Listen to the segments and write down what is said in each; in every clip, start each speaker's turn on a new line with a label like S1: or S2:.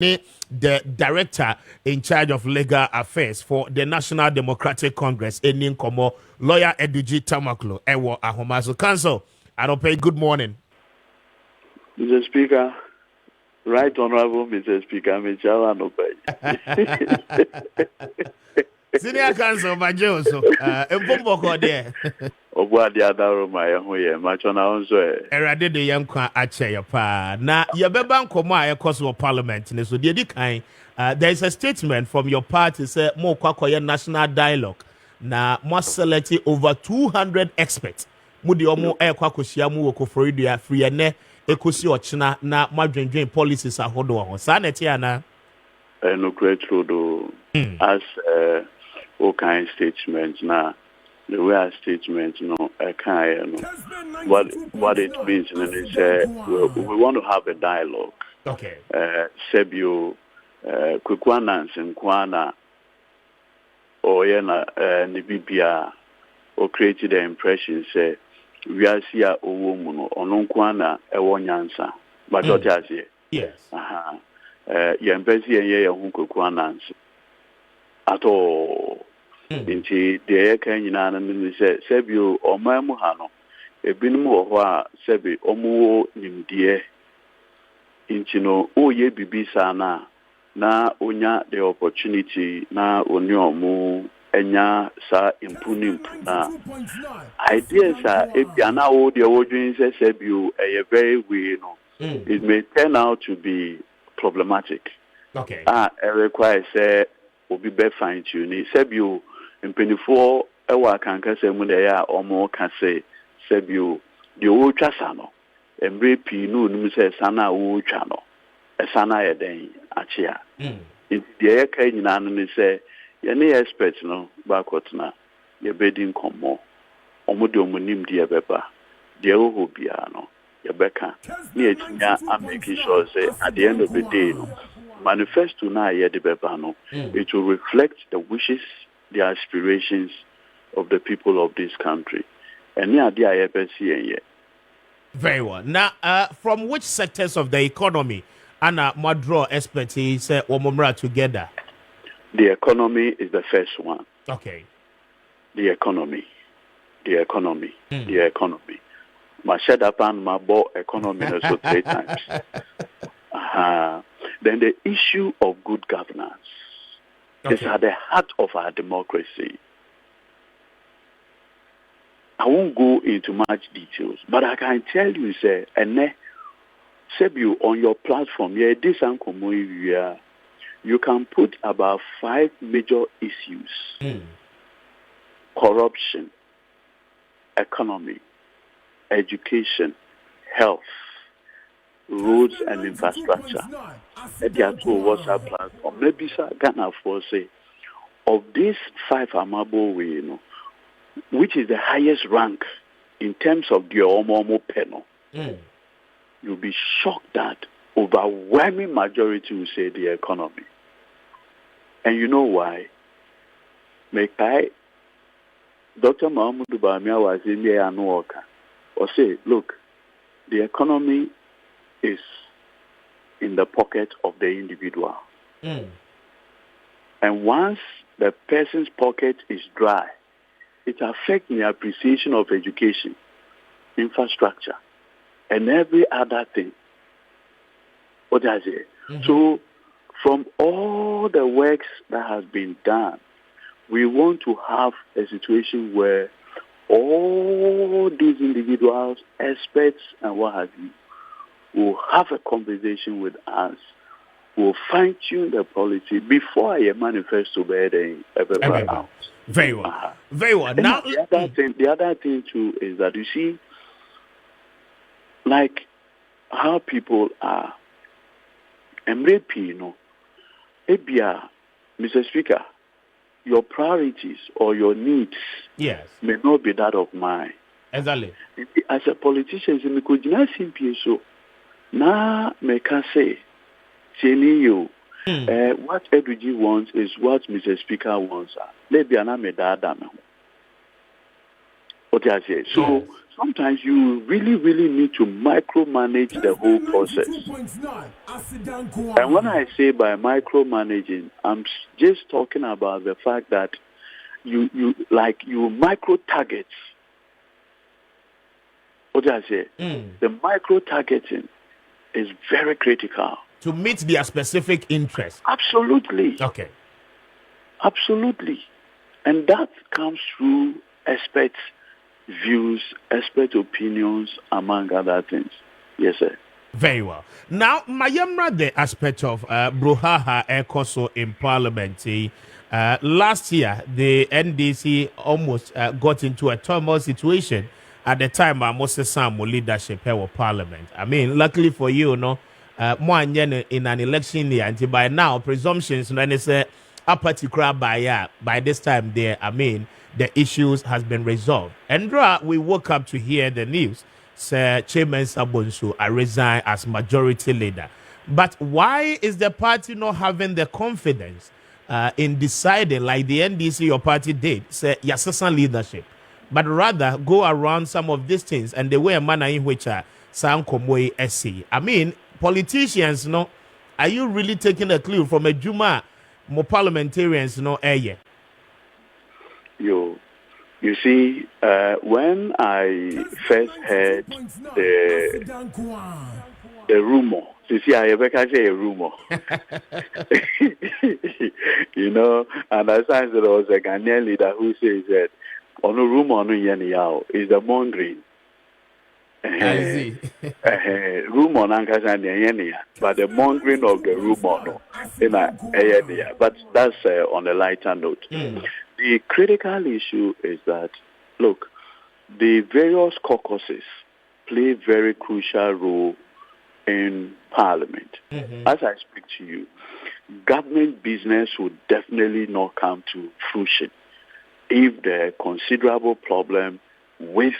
S1: the director in charge of legal affairs for the National Democratic Congress, Enin Komo, lawyer Eduji Tamaklo, Ewo Ahomaso Council. I don't pay good morning.
S2: Mr. Speaker, Right Honorable Mr. Speaker, Michael Anopai.
S1: Senior Council, my Joe, so, Mpombo there.
S2: Obwadi adaro my hoye, machona onzo.
S1: Erade de yankwa ache ya pa. Na yabeba nkomo a ekoso parliament ne so de di kan. There is a statement from your party say mo kwakoye national dialogue. Na mo select over 200 experts. Mo de omo ekwakohia mu wokoforidia free ne ekosi ochina na madwendwen policies ahodo ho. Sa na tie ana.
S2: No great road as all kind statements now. The way our statement, what it means, is we want to have a dialogue.
S1: Okay.
S2: Sebio, Kukwana and Kwana, or Yena, Nibibia, or created the impression, say, we are here, O woman, or Nonkwana, a one answer. But what has he?
S1: Yes.
S2: Yambesi and Yea Kukwana at all. Inti de kan nyina na mi se sebio omamu ha no ebinom wo ho a sebi omuwo nimdie inti no oye bibisa na onya the opportunity na oni omu enya sa impuni na ideas are ebia na wo de wo dwen se sebio e very we no it may turn out to be problematic.
S1: Okay.
S2: It requires obi be fine tune sebio Mpenifo ewa kankase mu de ya omo kase sebio de wo twa sa no emre pi no num se sana wo twa no sana ye den ache a de ye kai nyina no ni se ye ne expert no backcourt na ye bedin komo omo de omo nim de beba de wo bia no ye beka ni etinya am making sure say at the end of the day no manifesto na ye de beba no it will reflect the wishes, the aspirations of the people of this country. And
S1: very well. Now, from which sectors of the economy Anna Madro expertise Omomra together?
S2: The economy is the first one.
S1: Okay.
S2: The economy. My shed up and my bought economy also 3 times. Then the issue of good governance. Okay. It's at the heart of our democracy. I won't go into much details, but I can tell you, say, Sebu, on your platform, you can put about 5 major issues: corruption, economy, education, health, roads and infrastructure. There are 2 WhatsApp platforms. Maybe Ghana for say of these 5 amabo we which is the highest rank in terms of the omo panel. You'll be shocked that overwhelming majority will say the economy. And you know why? Dr. Mahmoud Bamia was in the Anuoka or say, look, the economy is in the pocket of the individual. And once the person's pocket is dry, it affects the appreciation of education, infrastructure, and every other thing. What I say? So, from all the works that has been done, we want to have a situation where all these individuals, experts, and what have you, will have a conversation with us. We'll fine-tune the policy before a manifesto be out.
S1: Very well. Very well. Now,
S2: the other thing too is that you see, like how people are. Mr. Speaker, your priorities or your needs may not be that of mine.
S1: Exactly.
S2: As a politician, I could not simply so. Now, make us say, what Eduji wants is what Mr. Speaker wants. Maybe I'm a dad. What I say. So sometimes you really, really need to micromanage the whole process. And when I say by micromanaging, I'm just talking about the fact that you micro target. What did I say? The micro targeting is very critical
S1: to meet their specific interest.
S2: Absolutely.
S1: Okay.
S2: Absolutely. And that comes through expert views, expert opinions, among other things. Yes, sir.
S1: Very well. Now, Mayamra, the aspect of Bruhaha Ekoso in Parliament. Last year, the NDC almost got into a turmoil situation at the time of Moses Samo leadership of Parliament. I mean, luckily for you, more in an election year, and by now, presumptions, and it's a particular by this time there, I mean, the issues has been resolved. And we woke up to hear the news. Sir Chairman Sabonsu, I resign as majority leader. But why is the party not having the confidence in deciding, like the NDC, your party did, say Yasasan leadership, but rather go around some of these things and the way a manner in which Sankomwe SC? I mean, politicians, are you really taking a clue from a Juma, more parliamentarians,
S2: You see, when I first heard the rumor, you see, I ever can say a rumor, and I said there was a Ghanaian leader who says that on a rumor no is the mongering.
S1: I see.
S2: Rumor but the mongering of the rumor but that's on a lighter note. The critical issue is that, look, the various caucuses play a very crucial role in Parliament. As I speak to you, government business would definitely not come to fruition if there are considerable problem with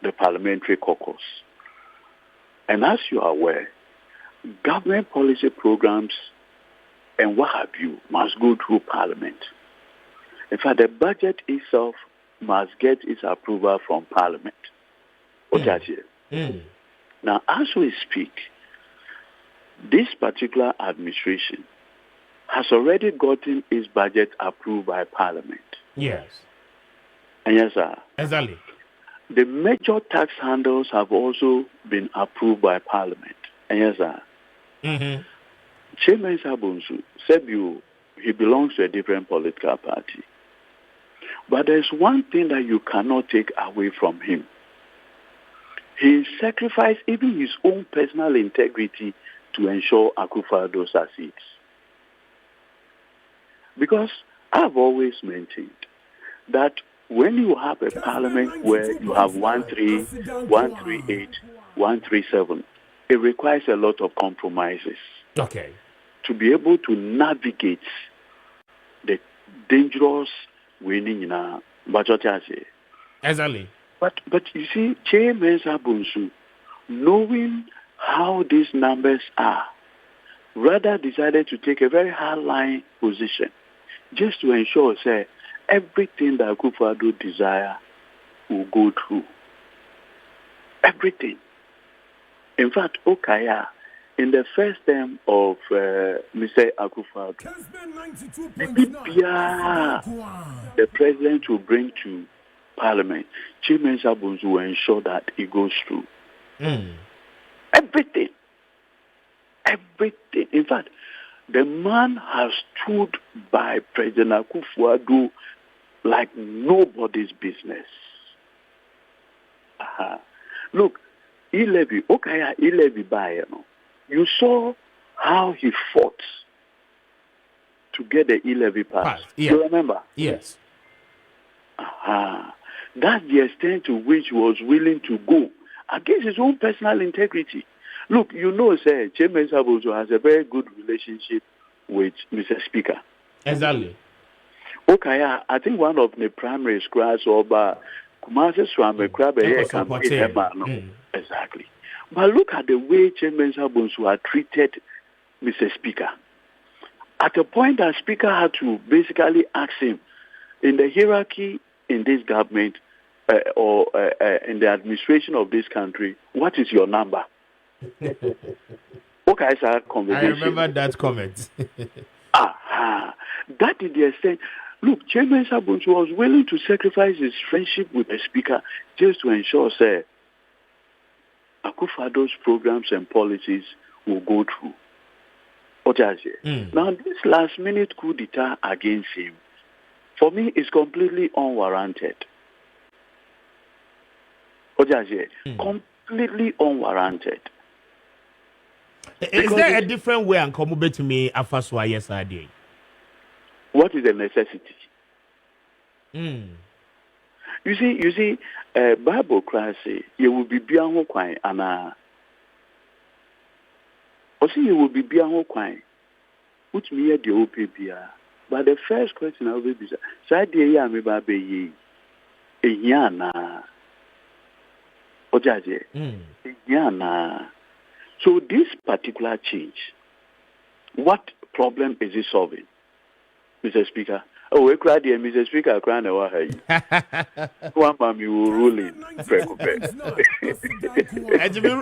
S2: the parliamentary caucus. And as you are aware, government policy programs and what have you must go through Parliament. In fact, the budget itself must get its approval from Parliament. Now, as we speak, this particular administration has already gotten its budget approved by Parliament.
S1: Yes.
S2: And yes, sir.
S1: Exactly.
S2: The major tax handles have also been approved by Parliament. And yes, sir. Chairman Sabonsu, he belongs to a different political party. But there's one thing that you cannot take away from him. He sacrificed even his own personal integrity to ensure Akufo-Addo succeeds. Because I've always maintained that when you have a parliament where you have 138, 137, it requires a lot of compromises.
S1: Okay.
S2: To be able to navigate the dangerous winning in a budget.
S1: Exactly.
S2: But you see, Chairman Sabonsu, knowing how these numbers are, rather decided to take a very hard-line position just to ensure, everything that Akufo-Addo desire will go through. Everything. In fact, Okaya, in the first term of Mr. Akufo-Addo, the president will bring to Parliament, Chairman Sabonsu will ensure that it goes through. Everything. Everything. In fact, the man has stood by President Akufo-Addo like nobody's business. Look, you saw how he fought to get the E-levy passed.
S1: Yeah.
S2: You remember?
S1: Yes.
S2: That's the extent to which he was willing to go against his own personal integrity. Look, Chairman Sabonsu has a very good relationship with Mr. Speaker.
S1: Exactly.
S2: Okaya, I think one of the primary scratch over Kumasi Swame Krabe Exactly. But look at the way Chairman Sabonsu had treated Mr. Speaker. At a point that Speaker had to basically ask him, in the hierarchy in this government, in the administration of this country, what is your number? Okay, I
S1: remember that comment.
S2: That is the extent. Look, Chairman Sabunsu was willing to sacrifice his friendship with the speaker just to ensure, say, Akufo-Addo's programs and policies will go through. Now, this last-minute coup d'etat against him, for me, is completely unwarranted. Completely unwarranted.
S1: Is there a different way and come to me afaswa yesterday?
S2: What is the necessity? You see, Bible class say you will be bianho kwai ana. Also, you will be bianho kwai. Which me the OPBA. But the first question I will be say ya me ba be ye. Enyana. Ojaje. Enyana. So this particular change, what problem is it solving, Mr. Speaker? Oh, we cried here, Mr. Speaker, I cried now. One man, you will rule in.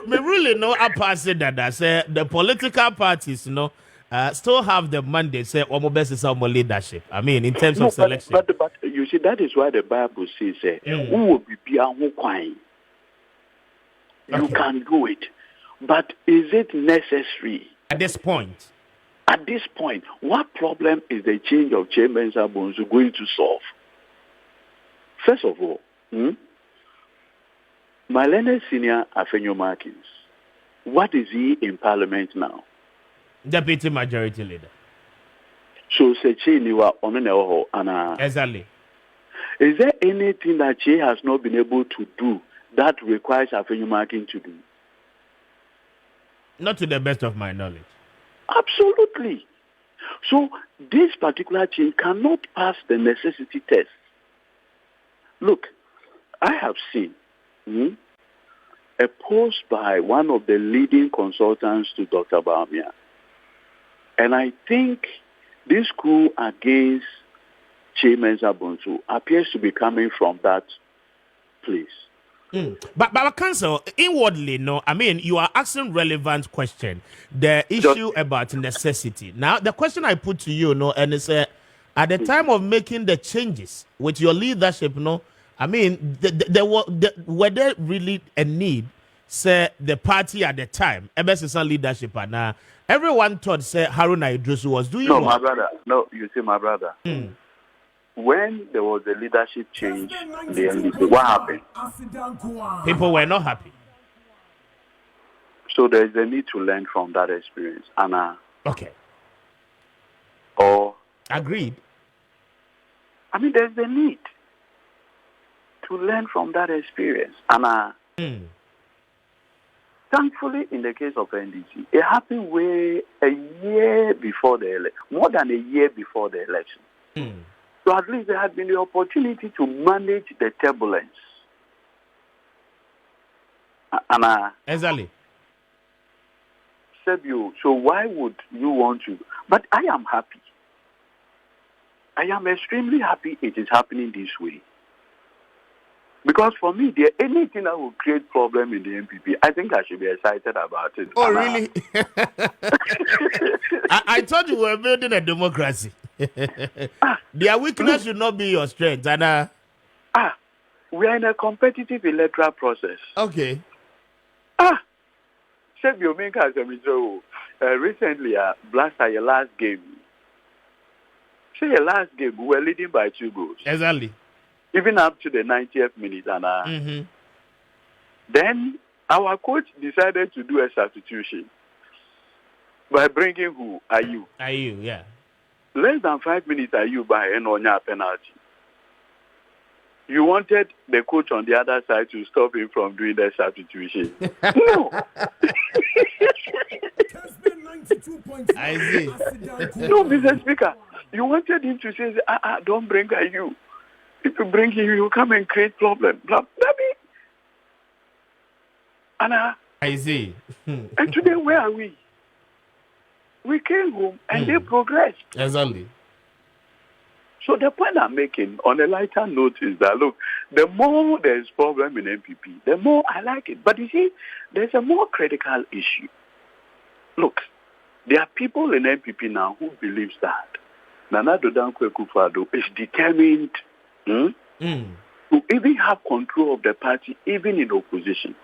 S1: Me ruling no opposite that I say the political parties, still have the mandate. Say, "Omo best is our leadership." I mean, in terms of selection.
S2: But you see, that is why the Bible says, "Who will be bianho kwai?" You can do it. But is it necessary?
S1: At this point?
S2: At this point, what problem is the change of Chairman Sabunsu going to solve? First of all, my learned senior Afenyo Markins, what is he in Parliament now?
S1: Deputy Majority Leader.
S2: So, Sechiniwa Oneneho Anna.
S1: Exactly.
S2: Is there anything that she has not been able to do that requires Afenyo Markins to do?
S1: Not to the best of my knowledge.
S2: Absolutely. So this particular change cannot pass the necessity test. Look, I have seen a post by one of the leading consultants to Dr. Bawumia. And I think this coup against Chairman Sabunsu appears to be coming from that place.
S1: But Council, inwardly, I mean, you are asking relevant question. The issue about necessity. Now, the question I put to you, and it's at the time of making the changes with your leadership, I mean, were there really a need? Say the party at the time, MSSN leadership, and everyone thought, say Haruna Idrisu was doing.
S2: No, my brother. No, you see, my brother. When there was a leadership change in the NDC, what happened?
S1: People were not happy.
S2: So there is a need to learn from that experience. Anna.
S1: Okay.
S2: Or
S1: agreed.
S2: I mean, there's a need to learn from that experience. Anna. Thankfully, in the case of NDC, it happened way a year before the election, more than a year before the election. So at least there had been the opportunity to manage the turbulence. And
S1: exactly.
S2: So why would you want to? But I am happy. I am extremely happy it is happening this way. Because for me, anything that will create problem in the MPP, I think I should be excited about it.
S1: Oh, really? I thought you were building a democracy. Their weakness should not be your strength. And
S2: we are in a competitive electoral process.
S1: Okay.
S2: Recently, Blaster, your last game. Say your last game, we were leading by 2 goals.
S1: Exactly.
S2: Even up to the 90th minute. And then our coach decided to do a substitution by bringing who? Ayu.
S1: Ayu, yeah.
S2: Less than 5 minutes Ayu by an Onya penalty. You wanted the coach on the other side to stop him from doing the substitution. No.
S1: I see.
S2: No, Mr. Speaker. You wanted him to say, don't bring Ayu. If you bring him, you come and create problem.
S1: I see.
S2: And today, where are we? We came home and they progressed.
S1: Exactly.
S2: So the point I'm making on a lighter note is that, look, the more there's problem in MPP, the more I like it. But you see, there's a more critical issue. Look, there are people in MPP now who believes that Nana Dankwa Akufo-Addo is determined to even have control of the party, even in opposition.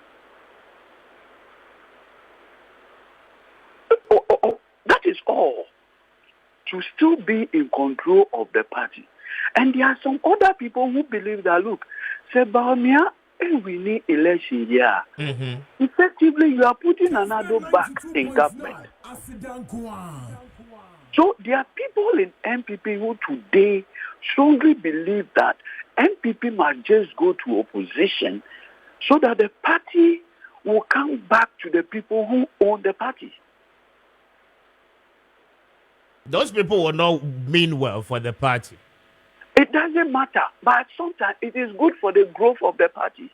S2: That is all. To still be in control of the party. And there are some other people who believe that, look, say, Baumia, we need election here. Effectively, you are putting another back in government. So there are people in MPP who today strongly believe that MPP must just go to opposition so that the party will come back to the people who own the party.
S1: Those people will not mean well for the party.
S2: It doesn't matter, but sometimes it is good for the growth of the party.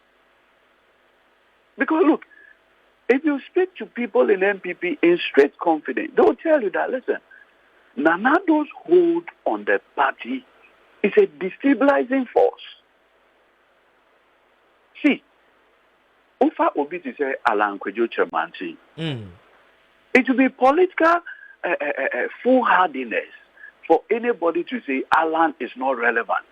S2: Because look, if you speak to people in MPP in straight confidence, they'll tell you that, listen, Nanado's hold on the party is a destabilizing force. See, Ufa Obi to say Alan Kwejo Chairmanti, it will be political foolhardiness for anybody to say Alan is not relevant.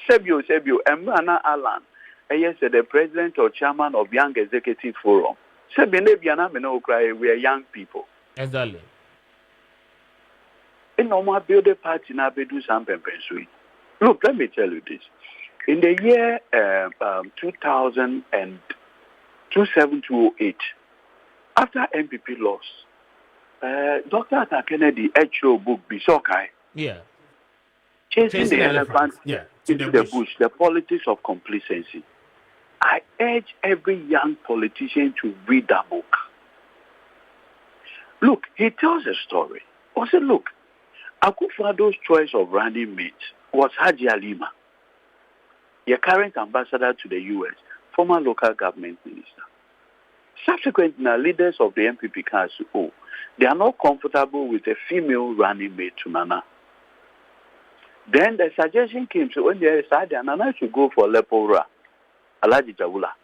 S2: Sebio, Emana Alan, yes, the president or chairman of Young Executive Forum. We are young people.
S1: Exactly.
S2: In normal build a party now, we do something. Look, let me tell you this. In the year 2007-2008, after MPP lost, Dr. Arthur Kennedy HO book Bisokai.
S1: Yeah.
S2: Chasing the elephant into the bush, the politics of complacency. I urge every young politician to read that book. Look, he tells a story. I said, look, Akufo-Addo's choice of running mate was Haji Alima, your current ambassador to the U.S., former local government minister. Subsequently, leaders of the MPP Council, they are not comfortable with a female running mate to Nana. Then the suggestion came to when they decided Nana should go for Lepora, Alaji Jawula,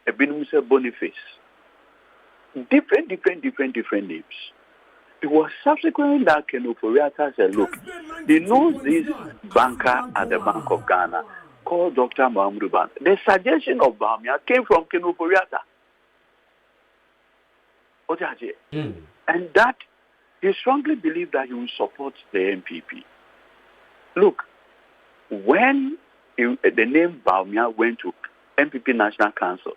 S2: Ebinumse Boniface. Different names. It was subsequently that Kenu Foriata said, look, he knows this banker at the Bank of Ghana called Dr. Mahmoud Ban. The suggestion of Bamia came from Kenu Foriata. And that he strongly believed that he will support the MPP. Look, when the name Baumia went to MPP National Council,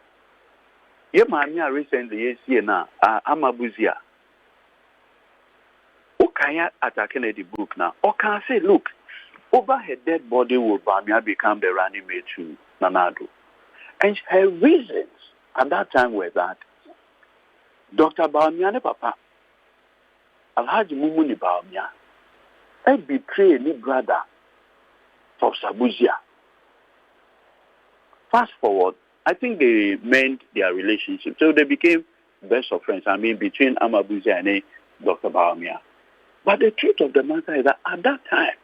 S2: Yemania recently, Amabuzia, Okaya at a Kennedy book now, or can say, look, over her dead body will Baumia become the running mate to Nanado. And her reasons at that time were that Dr. Baumia ne papa, Alhaji Mumuni Baumia, I betray any brother of Sabuzia. Fast forward, I think they mend their relationship. So they became best of friends. Between Amabuzia and Dr. Baumia. But the truth of the matter is that at that time,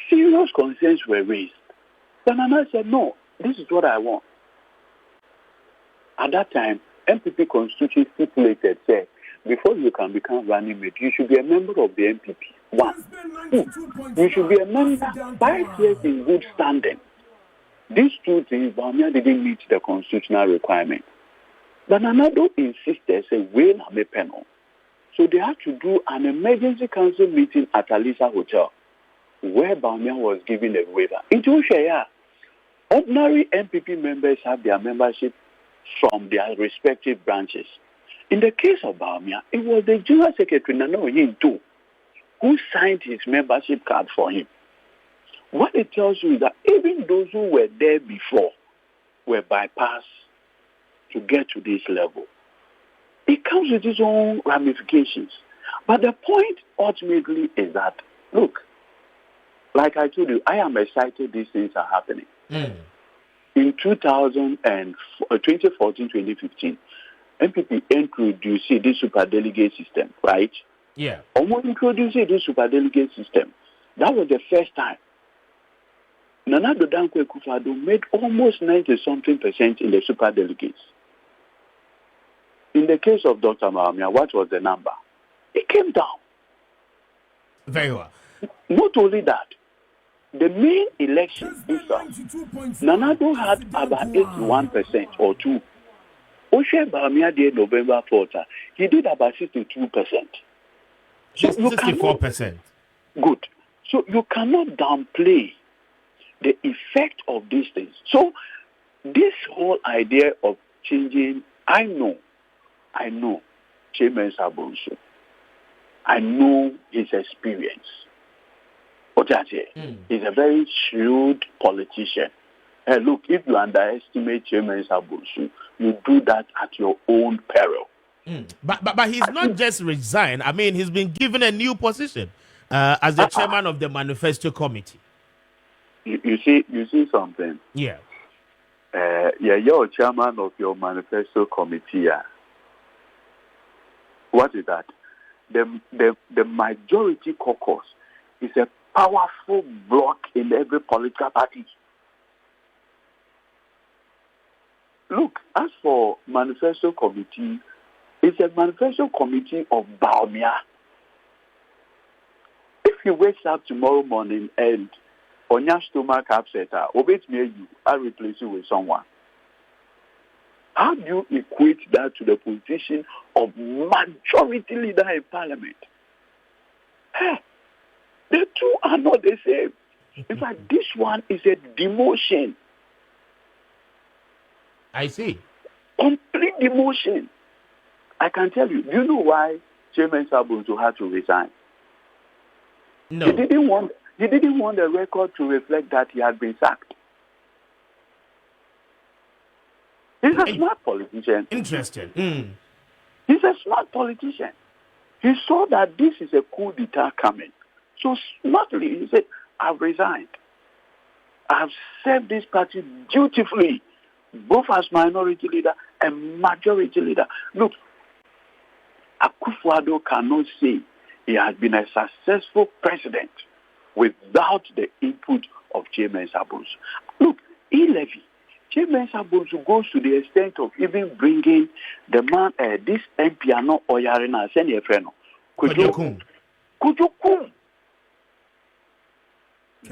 S2: serious concerns were raised. But Nana said, no, this is what I want. At that time, MPP Constitution stipulated, say, before you can become running mate, you should be a member of the MPP. 1. 2. You should be a member 5 years in good standing. These two things, Baumia didn't meet the constitutional requirement. But Nanado insisted, say, wait a panel. So they had to do an emergency council meeting at Alisa Hotel, where Baumia was given a waiver. In Tushaya, ordinary MPP members have their membership from their respective branches. In the case of Baumia, it was the General Secretary Nano Yinto who signed his membership card for him. What it tells you is that even those who were there before were bypassed to get to this level. It comes with its own ramifications. But the point ultimately is that, look, like I told you, I am excited these things are happening. In 2014-2015, MPP introduced this super delegate system, right?
S1: Yeah.
S2: Almost introduced this super delegate system. That was the first time. Nana Addo Dankwa Akufo-Addo made almost 90-something% in the super delegates. In the case of Dr. Mahamia, what was the number? It came down.
S1: Very well.
S2: Not only that, the main election itself, Nana Addo had about 81% or 2. Oshe Mahamia did November 4th. He did about 62%. So
S1: 64%.
S2: Good. So you cannot downplay the effect of these things. So this whole idea of changing, I know Chairman Sabonso. I know his experience. He's a very shrewd politician. Hey, look, if you underestimate Chairman Sabonso, you do that at your own peril.
S1: But he's not just resigned. I mean, he's been given a new position as the chairman of the manifesto committee.
S2: You see something?
S1: Yeah.
S2: You're chairman of your manifesto committee. What is that? The majority caucus is a powerful bloc in every political party. Look, as for manifesto committee, it's a manifesto committee of Baumia. If he wakes up tomorrow morning and on your stomach upset, obey me, I'll replace you with someone. How do you equate that to the position of majority leader in parliament? The two are not the same. In fact, this one is a demotion.
S1: I see.
S2: Complete demotion. I can tell you. Do you know why Chairman Sabonso had to resign?
S1: No.
S2: He didn't want the record to reflect that he had been sacked. He's a smart politician.
S1: Interesting.
S2: He's a smart politician. He saw that this is a coup d'etat coming. So smartly, he said, I've resigned. I've served this party dutifully, both as minority leader and majority leader. Look, Akufo-Addo cannot say he has been a successful president without the input of Chairman Sabonso. Look, E-Levy, Chairman Sabonso goes to the extent of even bringing the man, this MP, Oyarina, send a friend, Kujokum.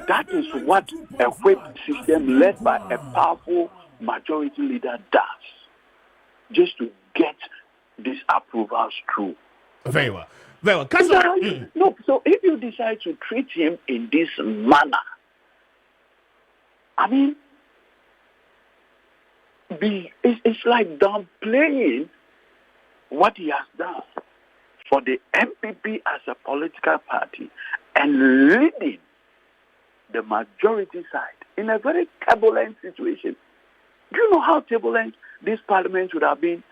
S2: That is what a whip system led by a powerful majority leader does, just to get these approvals through.
S1: Very well.
S2: No, so if you decide to treat him in this manner, I mean, it's like downplaying what he has done for the MPP as a political party and leading the majority side in a very turbulent situation. Do you know how turbulent this parliament would have been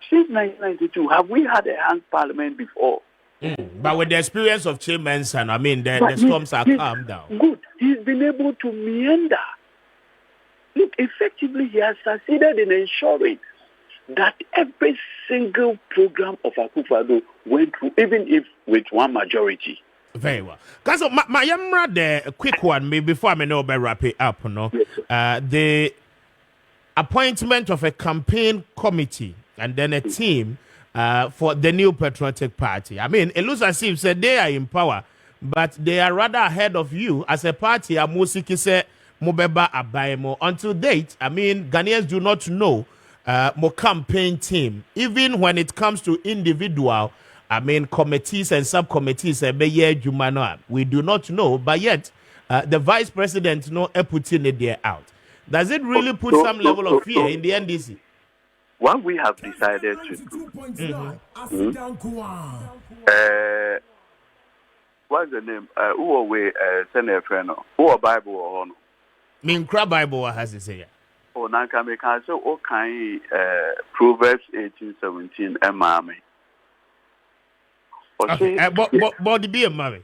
S2: since 1992? Have we had a hung parliament before?
S1: But with the experience of Chairman San, I mean, the storms are calmed down.
S2: Good. He's been able to meander. Look, effectively, he has succeeded in ensuring that every single program of Akufo-Addo went through, even if with one majority.
S1: Very well. Because my the quick one, maybe before I may know about wrap it up, no? Yes, the appointment of a campaign committee and then a team for the new Patriotic Party. I mean, it looks as if they are in power, but they are rather ahead of you as a party. Musiki say Mobeba Abaimo. Until date, I mean, Ghanaians do not know more campaign team. Even when it comes to individual, I mean, committees and subcommittees, we do not know, but yet the vice president putting it there out. Does it really put some level of fear in the NDC?
S2: What we have decided to do. What's the name? Who we send a friend? Who Bible or no?
S1: Minkra Bible has to say.
S2: Oh, Nanka me can say okay. Proverbs 18:17. Emame.
S1: Okay. But be a mommy.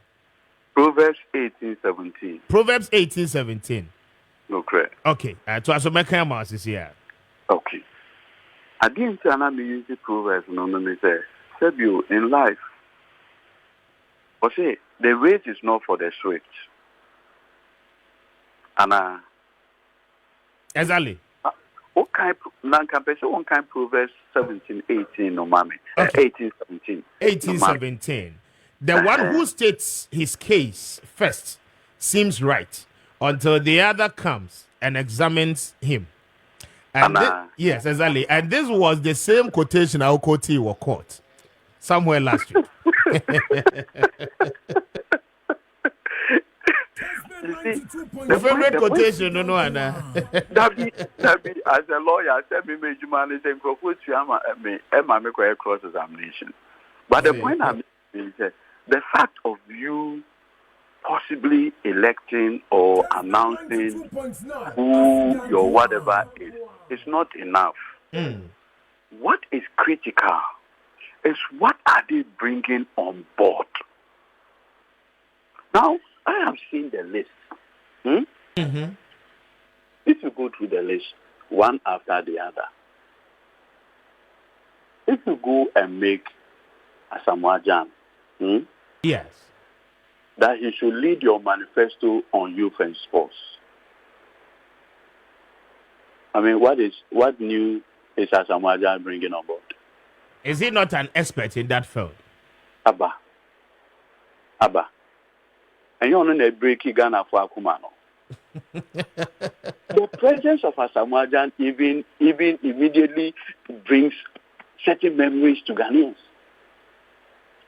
S2: Proverbs 18:17.
S1: Proverbs 18:17.
S2: Okay.
S1: Okay. To also make a mouse is here.
S2: Okay. I didn't say I'm using Proverbs. No, me say. Said you in life. But say the race is not for the swift, Anna.
S1: Exactly.
S2: What kind non-campation? One kind Proverbs 17:18 no mami.
S1: Okay.
S2: 18:17.
S1: 1817. The one who states his case first seems right until the other comes and examines him. And yes, exactly. And this was the same quotation I quoted in court somewhere last week.
S2: You see,
S1: the favorite quotation, no, Anna.
S2: That be as a lawyer, I said me major man is in me cross examination. But the point I'm making is that the fact of you possibly electing or announcing who your whatever is not enough. What is critical is what are they bringing on board? Now, I have seen the list. If you go through the list, one after the other, if you go and make Asamoah Gyan,
S1: yes,
S2: that he should lead your manifesto on youth and sports. I mean, what new is Asamoah Gyan bringing on board?
S1: Is he not an expert in that field?
S2: Abba. And you want to break Ghana for Akumano. The presence of Asamoah Gyan even immediately brings certain memories to Ghanaians.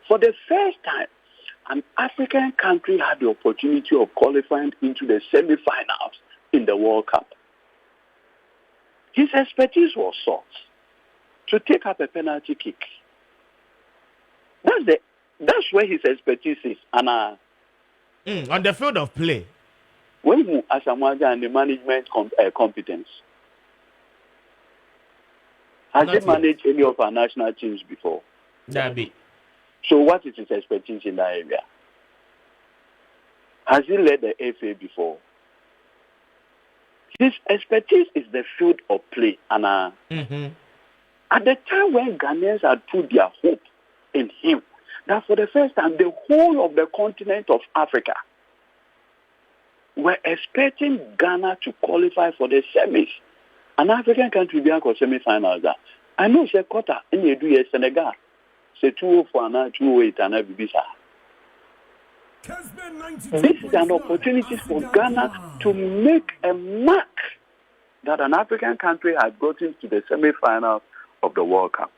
S2: For the first time, an African country had the opportunity of qualifying into the semi-finals in the World Cup. His expertise was sought to take up a penalty kick. That's where his expertise is. And
S1: on the field of play,
S2: when you Asamoah Gyan and the management competence, has he managed any of our national teams before? So what is his expertise in that area? Has he led the FA before? His expertise is the field of play. And at the time when Ghanaians had put their hope in him, that for the first time, the whole of the continent of Africa were expecting Ghana to qualify for the semis. An African country being called semi-finals. I know it's a quarter in the do Senegal. Say 204 and 208 and Bibisa. This is an opportunity for Ghana to make a mark that an African country has gotten to the semi-final of the World Cup.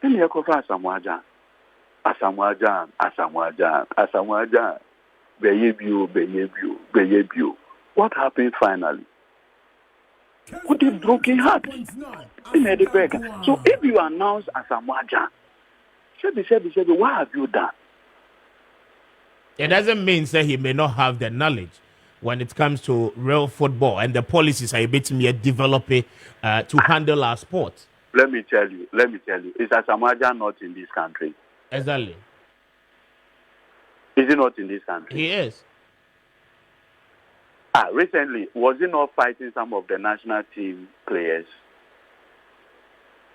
S2: Then you go for Asamoah Gyan. Beyebu. What happened finally? With a broken heart in the So if you announce Asamoah Gyan, say, what have you done?
S1: It doesn't mean that he may not have the knowledge when it comes to real football and the policies are a bit more developing to handle our sport.
S2: Let me tell you, is Asamoah Gyan not in this country?
S1: Exactly.
S2: Is he not in this country?
S1: He is.
S2: Recently, was he not fighting some of the national team players?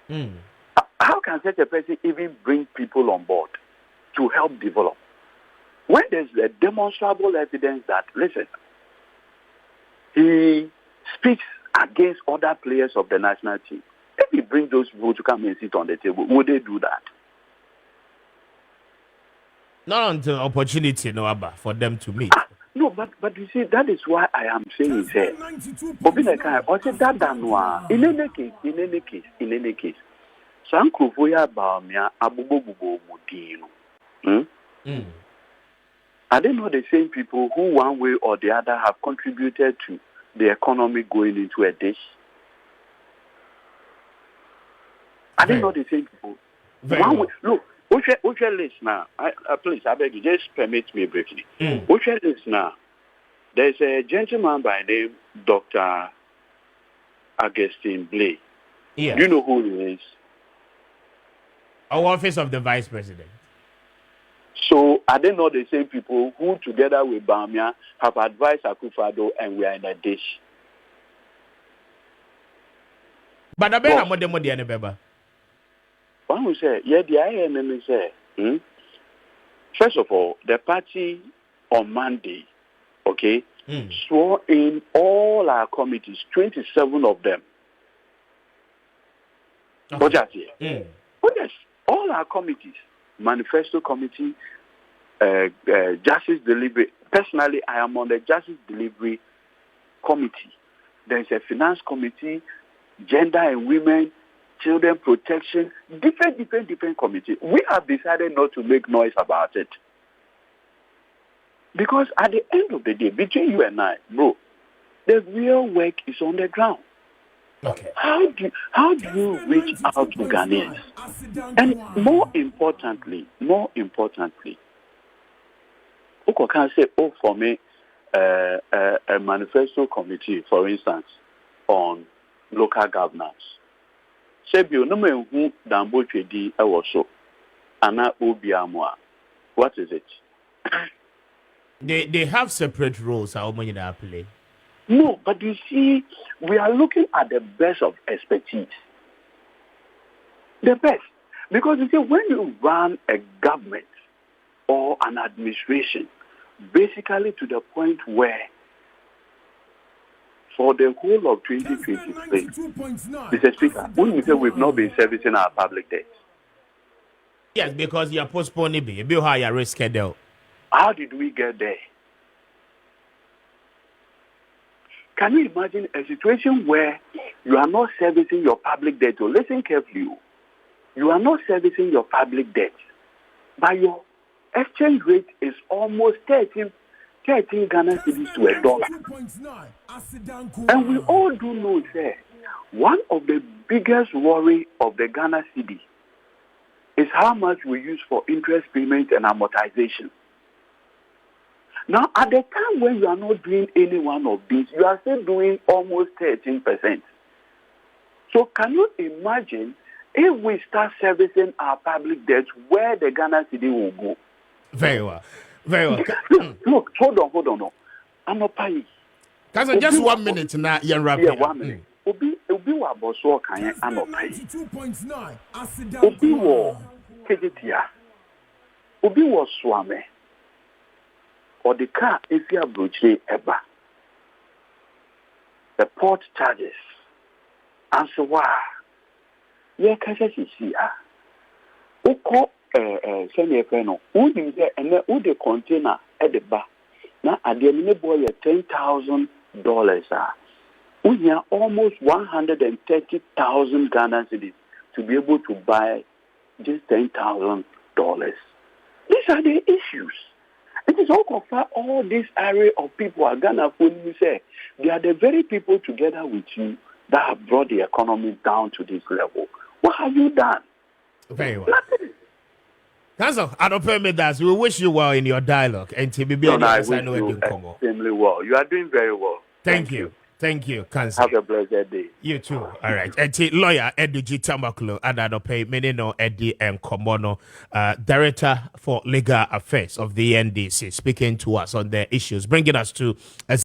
S2: How can such a person even bring people on board to help develop? When there's a demonstrable evidence that, listen, he speaks against other players of the national team, if he brings those people to come and sit on the table, would they do that?
S1: Not until opportunity, for them to meet.
S2: No, but you see, that is why I am saying that. In any case, Sankufuya Baumia Abububu Mudino. Are they not the same people who, one way or the other, have contributed to the economy going into a dish? Are they not the same people? Look. What's your list now? Please, I beg you, just permit me briefly. What's your list now? There's a gentleman by name Dr. Augustine Blay.
S1: Yes.
S2: Do you know who he is?
S1: Our office of the Vice President.
S2: So are they not the same people who, together with Bamia, have advised Akufo-Addo and we are in a dish?
S1: But I bet I'm more than a
S2: one who say, yeah, the INM say, first of all, the party on Monday, okay, swore in all our committees, 27 of them. Budget here. Oh yes, all our committees, manifesto committee, justice delivery. Personally, I am on the justice delivery committee. There is a finance committee, gender and women, children protection, different committees. We have decided not to make noise about it. Because at the end of the day, between you and I, bro, the real work is on the ground.
S1: Okay.
S2: How do you reach out to Ghanaians? And more importantly, Oko can say, for me, a manifesto committee, for instance, on local governance. Sebio no me hu dambo twedi ewo so ana obiamwa. What is it?
S1: They have separate roles. How many they play?
S2: No, but you see, we are looking at the best of expertise. The best. Because you see, when you run a government or an administration, basically to the point where for the whole of 2023, Mr. Speaker, when we say we've not been servicing our public debt.
S1: Yes, because you are postponing the bill higher risk schedule.
S2: How did we get there? Can you imagine a situation where you are not servicing your public debt? Or listen carefully. You are not servicing your public debt, but your exchange rate is almost 13 Ghana cedis to $1. And we all do know that one of the biggest worry of the Ghana cedi is how much we use for interest payment and amortization. Now, at the time when you are not doing any one of these, you are still doing almost 13%. So can you imagine if we start servicing our public debt, where the Ghana cedi will go?
S1: Very well. Very well.
S2: Look, hold on. I'm not paying.
S1: Because just 1 minute now, you're rapping.
S2: Yeah, 1 minute. Obi wa boso kan I'm not paying. Obi wo kejetia. Obi wo swame. Or the car if you are broche eba. The port charges. And so why? Yeah, kasa si Oko send no. Who is there and who the container at the back. Now at the minute boy $10,000 we have almost 130,000 Ghana cedis to be able to buy just $10,000. These are the issues. It is all this array of people are Ghana when you say they are the very people together with you that have brought the economy down to this level. What have you done?
S1: Very well.
S2: Nothing.
S1: Council, I don't permit that. We wish you well in your dialogue. And to be
S2: I wish you extremely well. You are doing very well.
S1: Thank you. Thank you, Council.
S2: Have a blessed day.
S1: You too. All right. And lawyer Eddie G. Tambaklo, Adadope, Menino Eddie and Komono, Director for Legal Affairs of the NDC, speaking to us on their issues, bringing us to a